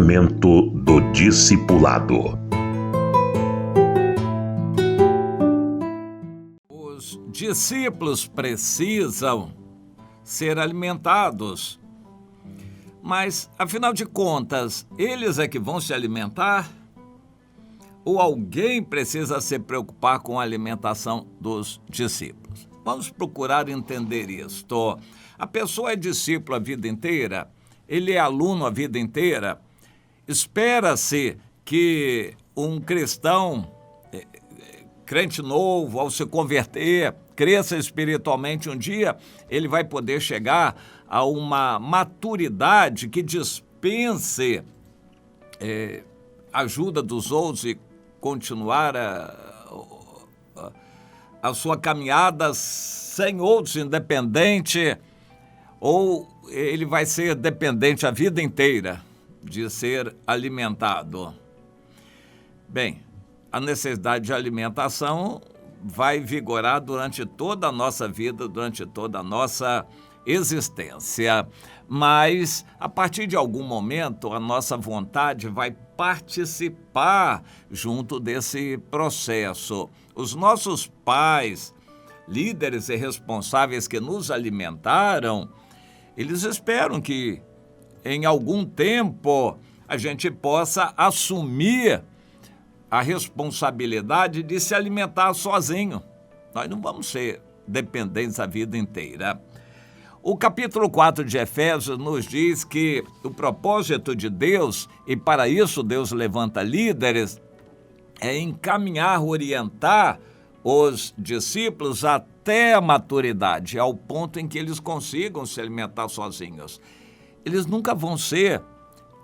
Momento do Discipulado. Os discípulos precisam ser alimentados, mas, afinal de contas, eles é que vão se alimentar? Ou alguém precisa se preocupar com a alimentação dos discípulos? Vamos procurar entender isto. A pessoa é discípulo a vida inteira, ele é aluno a vida inteira. Espera-se que um cristão, crente novo, ao se converter, cresça espiritualmente um dia, ele vai poder chegar a uma maturidade que dispense ajuda dos outros e continuar a sua caminhada sem outros, independente, ou ele vai ser dependente a vida inteira de ser alimentado. Bem, a necessidade de alimentação vai vigorar durante toda a nossa vida, durante toda a nossa existência. Mas, a partir de algum momento, a nossa vontade vai participar junto desse processo. Os nossos pais, líderes e responsáveis que nos alimentaram, eles esperam que, em algum tempo, a gente possa assumir a responsabilidade de se alimentar sozinho. Nós não vamos ser dependentes a vida inteira. O capítulo 4 de Efésios nos diz que o propósito de Deus, e para isso Deus levanta líderes, é encaminhar, orientar os discípulos até a maturidade, ao ponto em que eles consigam se alimentar sozinhos. Eles nunca vão ser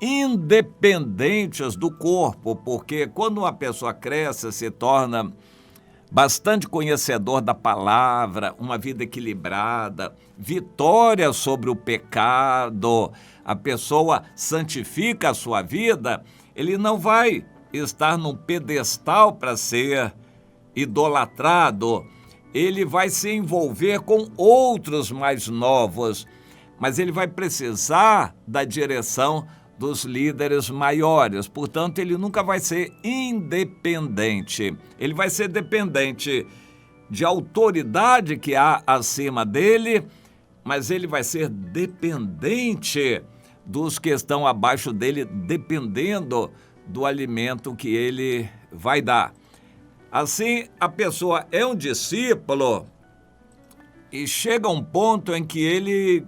independentes do corpo, porque quando uma pessoa cresce, se torna bastante conhecedor da palavra, uma vida equilibrada, vitória sobre o pecado, a pessoa santifica a sua vida, ele não vai estar num pedestal para ser idolatrado, ele vai se envolver com outros mais novos, mas ele vai precisar da direção dos líderes maiores, portanto, ele nunca vai ser independente, ele vai ser dependente de autoridade que há acima dele, mas ele vai ser dependente dos que estão abaixo dele, dependendo do alimento que ele vai dar. Assim, a pessoa é um discípulo e chega a um ponto em que ele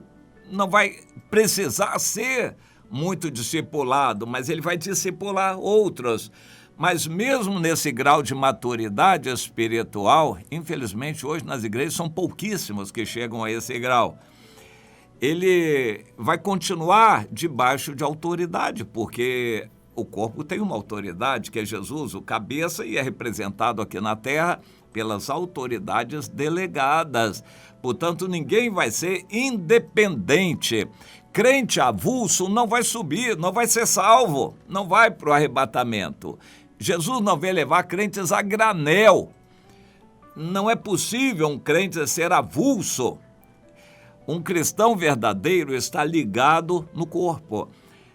não vai precisar ser muito discipulado, mas ele vai discipular outros. Mas mesmo nesse grau de maturidade espiritual, infelizmente hoje nas igrejas são pouquíssimos que chegam a esse grau. Ele vai continuar debaixo de autoridade, porque o corpo tem uma autoridade, que é Jesus, o cabeça, e é representado aqui na terra pelas autoridades delegadas. Portanto, ninguém vai ser independente. Crente avulso não vai subir, não vai ser salvo, não vai para o arrebatamento. Jesus não vai levar crentes a granel. Não é possível um crente ser avulso. Um cristão verdadeiro está ligado no corpo,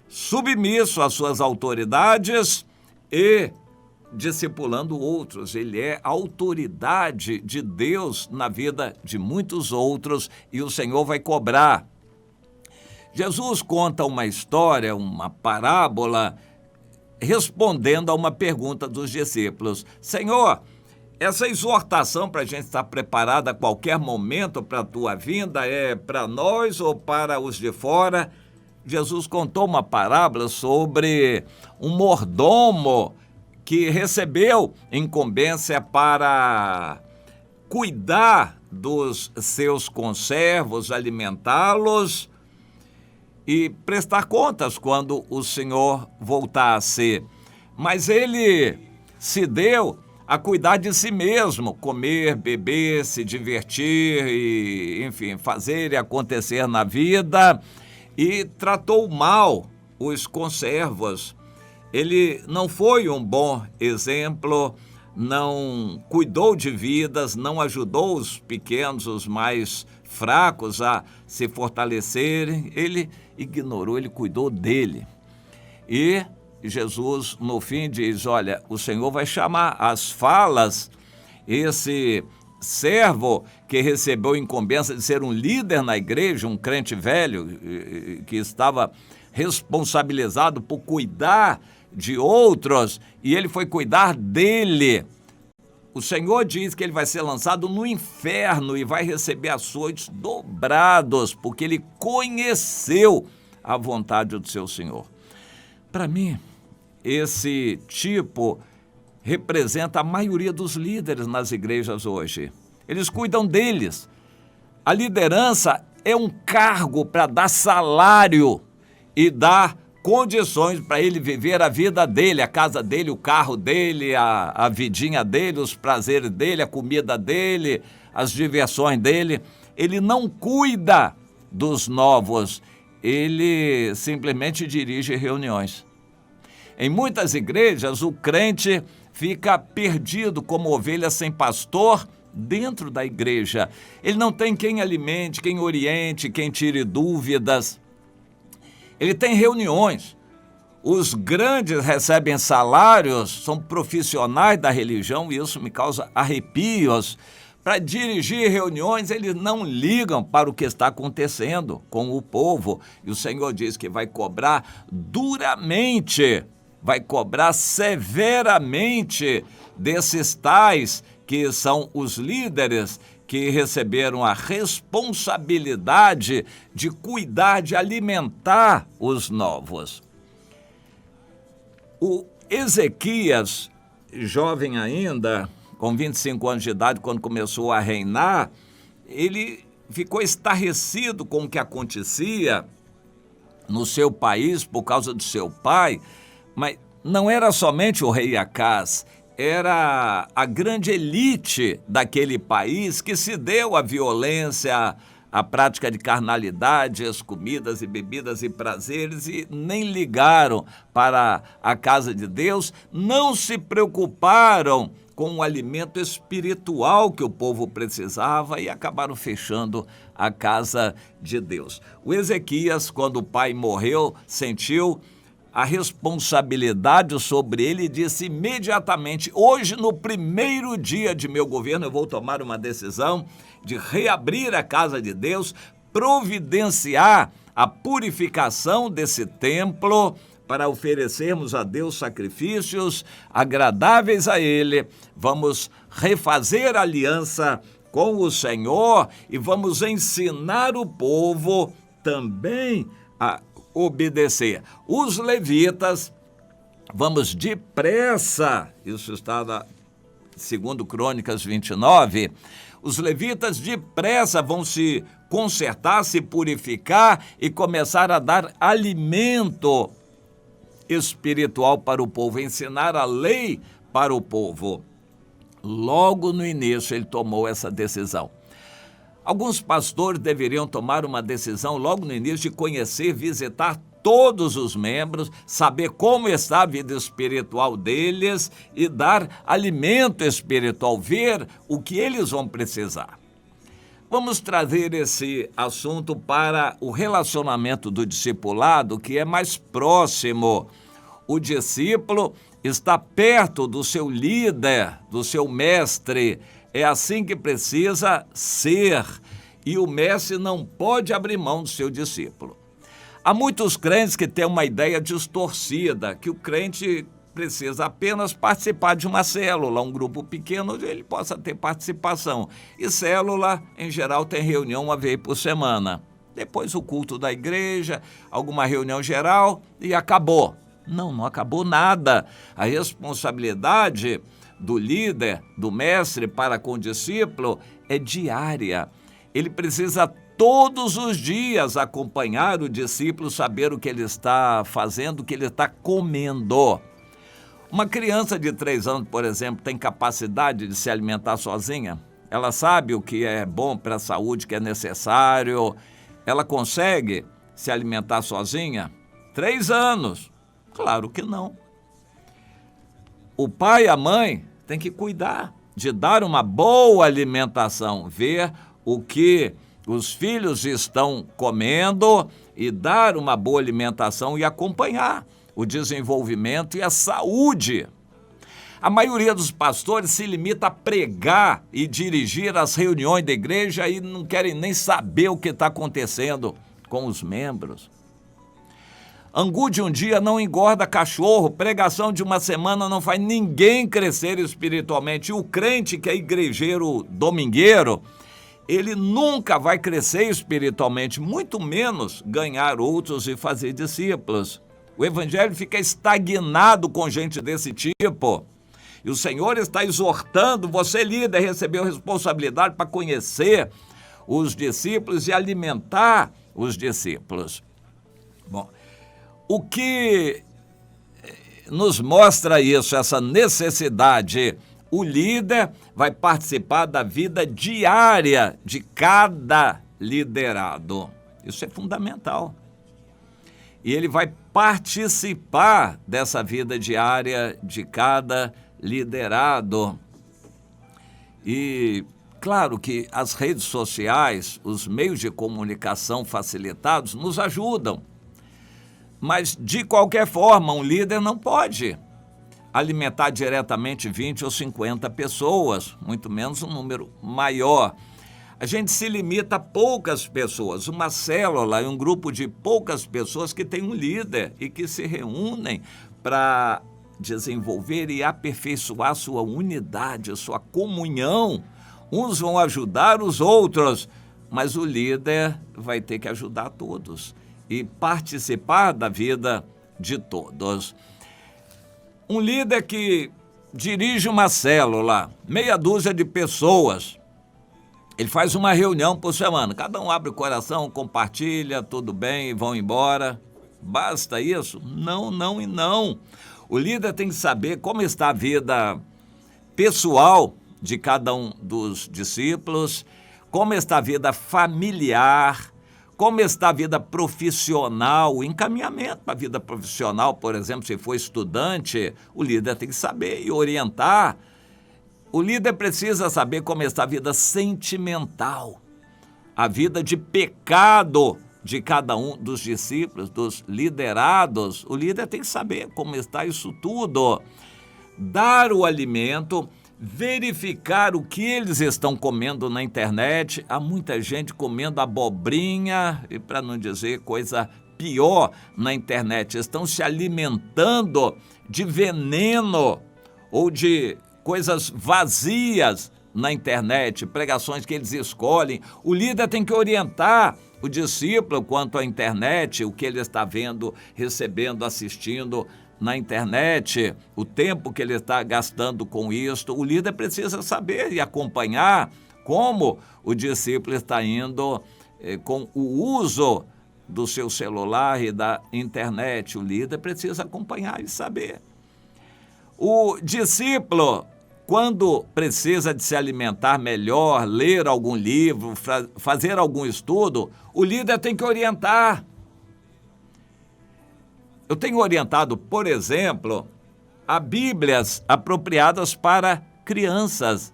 submisso às suas autoridades e discipulando outros. Ele é a autoridade de Deus na vida de muitos outros e o Senhor vai cobrar. Jesus conta uma história, uma parábola, respondendo a uma pergunta dos discípulos. Senhor, essa exortação para a gente estar preparado a qualquer momento para a tua vinda é para nós ou para os de fora? Jesus contou uma parábola sobre um mordomo que recebeu incumbência para cuidar dos seus conservos, alimentá-los e prestar contas quando o Senhor voltasse. Mas ele se deu a cuidar de si mesmo, comer, beber, se divertir e, enfim, fazer e acontecer na vida, e tratou mal os conservos. Ele não foi um bom exemplo, não cuidou de vidas, não ajudou os pequenos, os mais fracos a se fortalecerem. Ele ignorou, ele cuidou dele. E Jesus, no fim, diz, olha, o Senhor vai chamar às falas esse servo que recebeu a incumbência de ser um líder na igreja, um crente velho, que estava responsabilizado por cuidar de outros, e ele foi cuidar dele. O Senhor diz que ele vai ser lançado no inferno e vai receber açoites dobrados, porque ele conheceu a vontade do seu Senhor. Para mim, esse tipo representa a maioria dos líderes nas igrejas hoje. Eles cuidam deles. A liderança é um cargo para dar salário e dar condições para ele viver a vida dele, a casa dele, o carro dele, a vidinha dele, os prazeres dele, a comida dele, as diversões dele. Ele não cuida dos novos, ele simplesmente dirige reuniões. Em muitas igrejas, o crente fica perdido como ovelha sem pastor dentro da igreja. Ele não tem quem alimente, quem oriente, quem tire dúvidas. Ele tem reuniões. Os grandes recebem salários, são profissionais da religião, e isso me causa arrepios. Para dirigir reuniões, eles não ligam para o que está acontecendo com o povo. E o Senhor diz que vai cobrar duramente, vai cobrar severamente desses tais que são os líderes que receberam a responsabilidade de cuidar, de alimentar os novos. O Ezequias, jovem ainda, com 25 anos de idade, quando começou a reinar, ele ficou estarrecido com o que acontecia no seu país por causa do seu pai, mas não era somente o rei Acaz, era a grande elite daquele país que se deu à violência, à prática de carnalidade, as comidas e bebidas e prazeres, e nem ligaram para a casa de Deus, não se preocuparam com o alimento espiritual que o povo precisava e acabaram fechando a casa de Deus. O Ezequias, quando o pai morreu, sentiu a responsabilidade sobre ele e disse imediatamente, hoje, no primeiro dia de meu governo, eu vou tomar uma decisão de reabrir a casa de Deus, providenciar a purificação desse templo para oferecermos a Deus sacrifícios agradáveis a Ele. Vamos refazer a aliança com o Senhor e vamos ensinar o povo também a obedecer. Os levitas, vamos depressa, isso está na 2 Crônicas 29, os levitas depressa vão se consertar, se purificar e começar a dar alimento espiritual para o povo, ensinar a lei para o povo. Logo no início ele tomou essa decisão. Alguns pastores deveriam tomar uma decisão logo no início de conhecer, visitar todos os membros, saber como está a vida espiritual deles e dar alimento espiritual, ver o que eles vão precisar. Vamos trazer esse assunto para o relacionamento do discipulado, que é mais próximo. O discípulo está perto do seu líder, do seu mestre. É assim que precisa ser. E o mestre não pode abrir mão do seu discípulo. Há muitos crentes que têm uma ideia distorcida, que o crente precisa apenas participar de uma célula, um grupo pequeno onde ele possa ter participação. E célula, em geral, tem reunião uma vez por semana. Depois o culto da igreja, alguma reunião geral e acabou. Não acabou nada. A responsabilidade do líder, do mestre para com o discípulo é diária. Ele precisa todos os dias acompanhar o discípulo, saber o que ele está fazendo, o que ele está comendo. Uma criança de 3 anos, por exemplo, tem capacidade de se alimentar sozinha? Ela sabe o que é bom para a saúde, que é necessário? Ela consegue se alimentar sozinha? 3 anos? Claro que não. O pai e a mãe têm que cuidar de dar uma boa alimentação, ver o que os filhos estão comendo e dar uma boa alimentação e acompanhar. o desenvolvimento e a saúde. A maioria dos pastores se limita a pregar e dirigir as reuniões da igreja e não querem nem saber o que está acontecendo com os membros. Angu de um dia não engorda cachorro, pregação de uma semana não faz ninguém crescer espiritualmente. E o crente que é igrejeiro domingueiro, ele nunca vai crescer espiritualmente, muito menos ganhar outros e fazer discípulos. O evangelho fica estagnado com gente desse tipo. E o Senhor está exortando você, líder, recebeu responsabilidade para conhecer os discípulos e alimentar os discípulos. Bom, o que nos mostra isso, essa necessidade? O líder vai participar da vida diária de cada liderado. Isso é fundamental. E ele vai participar dessa vida diária de cada liderado. E claro que as redes sociais, os meios de comunicação facilitados nos ajudam. Mas, de qualquer forma, um líder não pode alimentar diretamente 20 ou 50 pessoas, muito menos um número maior. A gente se limita a poucas pessoas, uma célula e um grupo de poucas pessoas que tem um líder e que se reúnem para desenvolver e aperfeiçoar sua unidade, sua comunhão. Uns vão ajudar os outros, mas o líder vai ter que ajudar todos e participar da vida de todos. Um líder que dirige uma célula, meia dúzia de pessoas, ele faz uma reunião por semana, cada um abre o coração, compartilha, tudo bem, e vão embora. Basta isso? Não, não e não. O líder tem que saber como está a vida pessoal de cada um dos discípulos, como está a vida familiar, como está a vida profissional, o encaminhamento para a vida profissional, por exemplo, se for estudante, o líder tem que saber e orientar. O líder precisa saber como está a vida sentimental, a vida de pecado de cada um dos discípulos, dos liderados. O líder tem que saber como está isso tudo. Dar o alimento, verificar o que eles estão comendo na internet. Há muita gente comendo abobrinha, e para não dizer coisa pior na internet, estão se alimentando de veneno ou de coisas vazias na internet, pregações que eles escolhem. O líder tem que orientar o discípulo quanto à internet, o que ele está vendo, recebendo, assistindo na internet, o tempo que ele está gastando com isto. O líder precisa saber e acompanhar como o discípulo está indo com o uso do seu celular e da internet. O líder precisa acompanhar e saber. O discípulo, quando precisa de se alimentar melhor, ler algum livro, fazer algum estudo, o líder tem que orientar. Eu tenho orientado, por exemplo, a Bíblias apropriadas para crianças.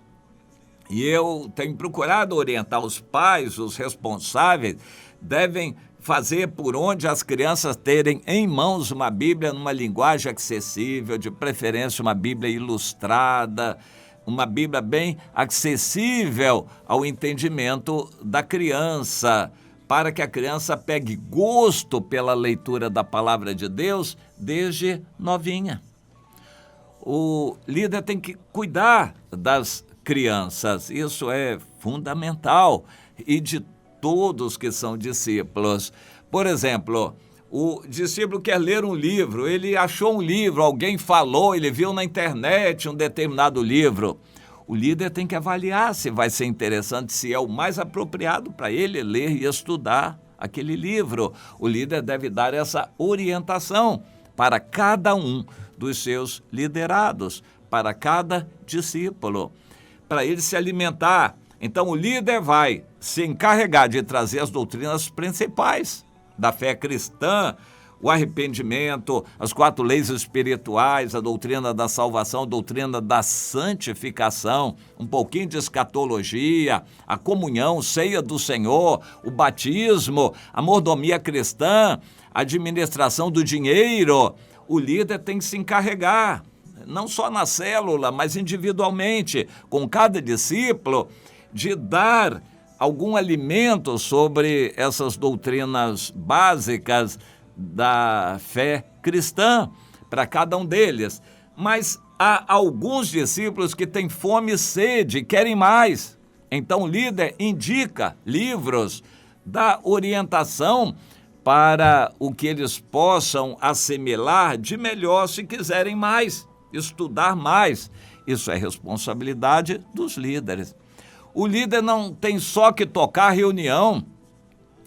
E eu tenho procurado orientar os pais, os responsáveis, devem fazer por onde as crianças terem em mãos uma Bíblia numa linguagem acessível, de preferência uma Bíblia ilustrada, uma Bíblia bem acessível ao entendimento da criança, para que a criança pegue gosto pela leitura da palavra de Deus desde novinha. O líder tem que cuidar das crianças, isso é fundamental, e de todos que são discípulos. Por exemplo, o discípulo quer ler um livro, ele achou um livro, alguém falou, ele viu na internet um determinado livro. O líder tem que avaliar se vai ser interessante, se é o mais apropriado para ele ler e estudar aquele livro. O líder deve dar essa orientação para cada um dos seus liderados, para cada discípulo, para ele se alimentar. Então, o líder vai se encarregar de trazer as doutrinas principais da fé cristã, o arrependimento, as 4 leis espirituais, a doutrina da salvação, a doutrina da santificação, um pouquinho de escatologia, a comunhão, ceia do Senhor, o batismo, a mordomia cristã, a administração do dinheiro, o líder tem que se encarregar, não só na célula, mas individualmente, com cada discípulo, de dar algum alimento sobre essas doutrinas básicas da fé cristã para cada um deles. Mas há alguns discípulos que têm fome e sede, querem mais. Então o líder indica livros, dá orientação para o que eles possam assimilar de melhor se quiserem mais, estudar mais. Isso é responsabilidade dos líderes. O líder não tem só que tocar a reunião,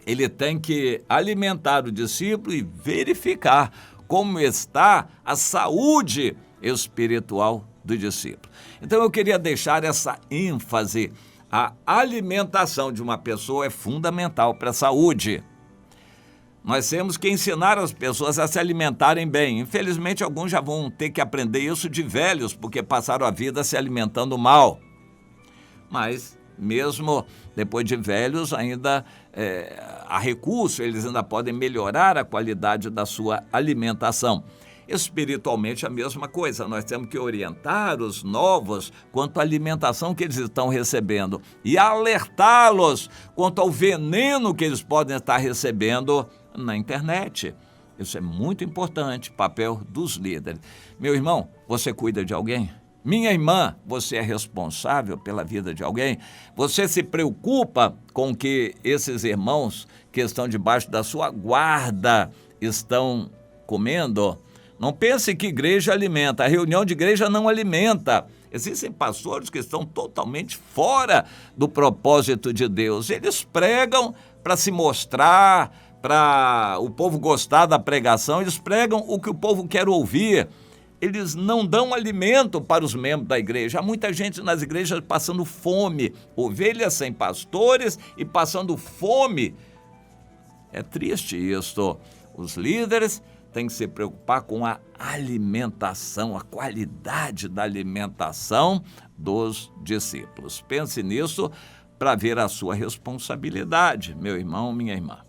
ele tem que alimentar o discípulo e verificar como está a saúde espiritual do discípulo. Então eu queria deixar essa ênfase. A alimentação de uma pessoa é fundamental para a saúde. Nós temos que ensinar as pessoas a se alimentarem bem. Infelizmente, alguns já vão ter que aprender isso de velhos, porque passaram a vida se alimentando mal. Mas, mesmo depois de velhos, ainda há recurso, eles ainda podem melhorar a qualidade da sua alimentação. Espiritualmente, a mesma coisa. Nós temos que orientar os novos quanto à alimentação que eles estão recebendo e alertá-los quanto ao veneno que eles podem estar recebendo na internet. Isso é muito importante, papel dos líderes. Meu irmão, você cuida de alguém? Minha irmã, você é responsável pela vida de alguém? Você se preocupa com que esses irmãos que estão debaixo da sua guarda estão comendo? Não pense que igreja alimenta, a reunião de igreja não alimenta. Existem pastores que estão totalmente fora do propósito de Deus. Eles pregam para se mostrar, para o povo gostar da pregação, eles pregam o que o povo quer ouvir. Eles não dão alimento para os membros da igreja. Há muita gente nas igrejas passando fome, ovelhas sem pastores e passando fome. É triste isso. Os líderes têm que se preocupar com a alimentação, a qualidade da alimentação dos discípulos. Pense nisso para ver a sua responsabilidade, meu irmão, minha irmã.